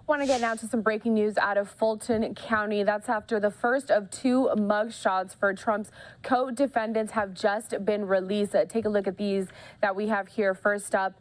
Want to get now to some breaking news out of Fulton County. That's after the first of two mugshots for Trump's co-defendants have just been released. Take a look at these that we have here. First up,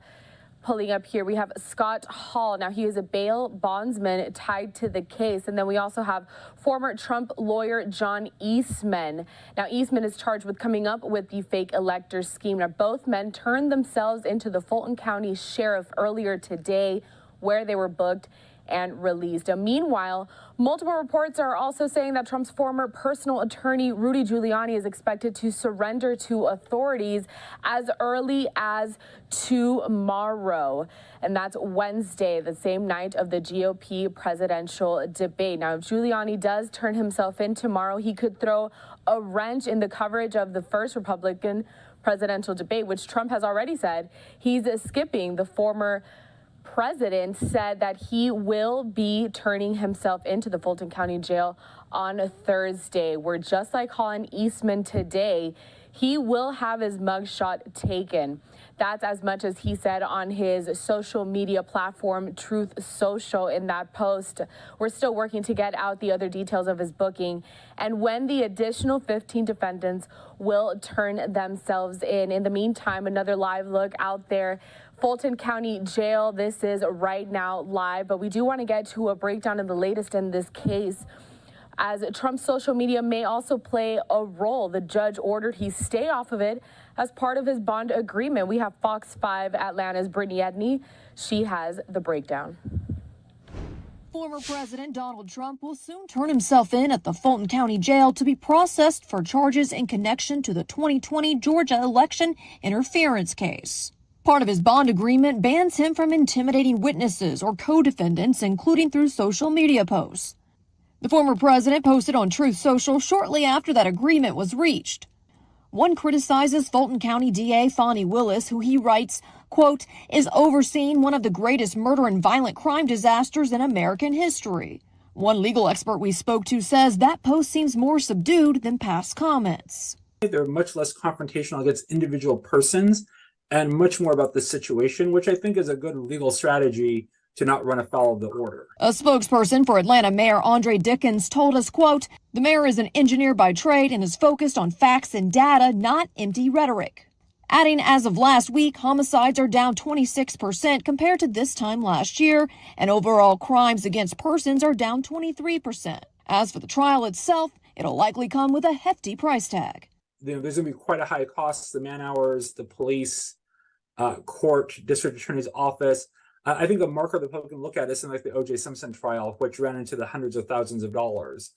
pulling up here, we have Scott Hall. Now, he is a bail bondsman tied to the case. And then we also have former Trump lawyer John Eastman. Now, Eastman is charged with coming up with the fake elector scheme. Now, both men turned themselves into the Fulton County Sheriff earlier today, where they were booked and released. Meanwhile, multiple reports are also saying that Trump's former personal attorney, Rudy Giuliani, is expected to surrender to authorities as early as tomorrow. And that's Wednesday, the same night of the GOP presidential debate. Now, if Giuliani does turn himself in tomorrow, he could throw a wrench in the coverage of the first Republican presidential debate, which Trump has already said he's skipping. The former president said that he will be turning himself into the Fulton County Jail on a Thursday. We're just like Hall and Eastman today. He will have his mugshot taken. That's as much as he said on his social media platform, Truth Social, in that post. We're still working to get out the other details of his booking and when the additional 15 defendants will turn themselves in. In the meantime, another live look out there. Fulton County Jail, this is right now live, but we do want to get to a breakdown of the latest in this case, as Trump's social media may also play a role. The judge ordered he stay off of it as part of his bond agreement. We have Fox 5 Atlanta's Brittany Edney. She has the breakdown. Former President Donald Trump will soon turn himself in at the Fulton County Jail to be processed for charges in connection to the 2020 Georgia election interference case. Part of his bond agreement bans him from intimidating witnesses or co-defendants, including through social media posts. The former president posted on Truth Social shortly after that agreement was reached. One criticizes Fulton County DA Fani Willis, who he writes, quote, is overseeing one of the greatest murder and violent crime disasters in American history. One legal expert we spoke to says that post seems more subdued than past comments. They're much less confrontational against individual persons and much more about the situation, which I think is a good legal strategy to not run afoul of the order. A spokesperson for Atlanta Mayor Andre Dickens told us, quote, the mayor is an engineer by trade and is focused on facts and data, not empty rhetoric. Adding, as of last week, homicides are down 26% compared to this time last year, and overall crimes against persons are down 23%. As for the trial itself, it'll likely come with a hefty price tag. There's going to be quite a high cost, the man hours, the police, court, district attorney's office. I think the marker the public can look at is something like the O.J. Simpson trial, which ran into the hundreds of thousands of dollars.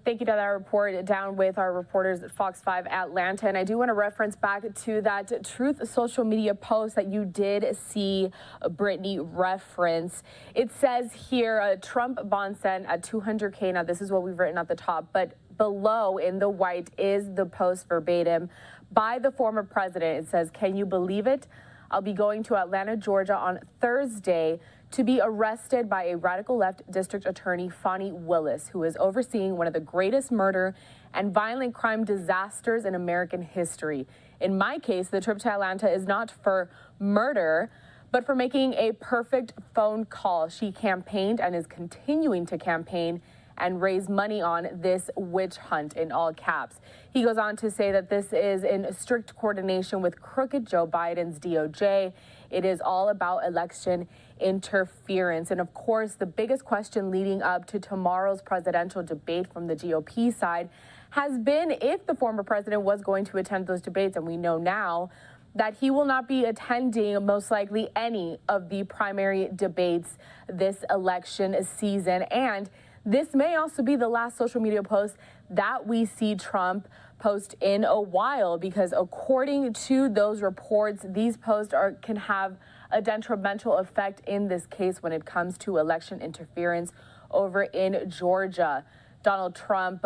Thank you to that report down with our reporters at Fox 5 Atlanta. And I do want to reference back to that Truth social media post that you did see Brittany reference. It says here, a Trump bond sent at $200K. Now, this is what we've written at the top, but below in the white is the post verbatim by the former president. It says, can you believe it? I'll be going to Atlanta, Georgia on Thursday to be arrested by a radical left district attorney, Fani Willis, who is overseeing one of the greatest murder and violent crime disasters in American history. In my case, the trip to Atlanta is not for murder, but for making a perfect phone call. She campaigned and is continuing to campaign and raise money on this witch hunt, in all caps. He goes on to say that this is in strict coordination with crooked Joe Biden's DOJ. It is all about election interference. And of course, the biggest question leading up to tomorrow's presidential debate from the GOP side has been if the former president was going to attend those debates. And we know now that he will not be attending most likely any of the primary debates this election season. And this may also be the last social media post that we see Trump post in a while, because according to those reports, these posts can have a detrimental effect in this case when it comes to election interference over in Georgia. Donald Trump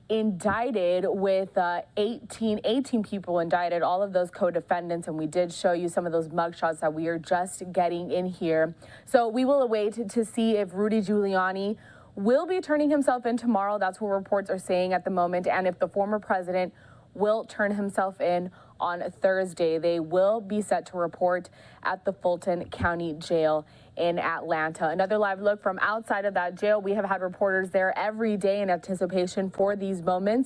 indicted with 18 people indicted, all of those co-defendants, and we did show you some of those mugshots that we are just getting in here. So we will await to see if Rudy Giuliani will be turning himself in tomorrow. That's what reports are saying at the moment. And if the former president will turn himself in on Thursday. They will be set to report at the Fulton County Jail in Atlanta. Another live look from outside of that jail. We have had reporters there every day in anticipation for these moments.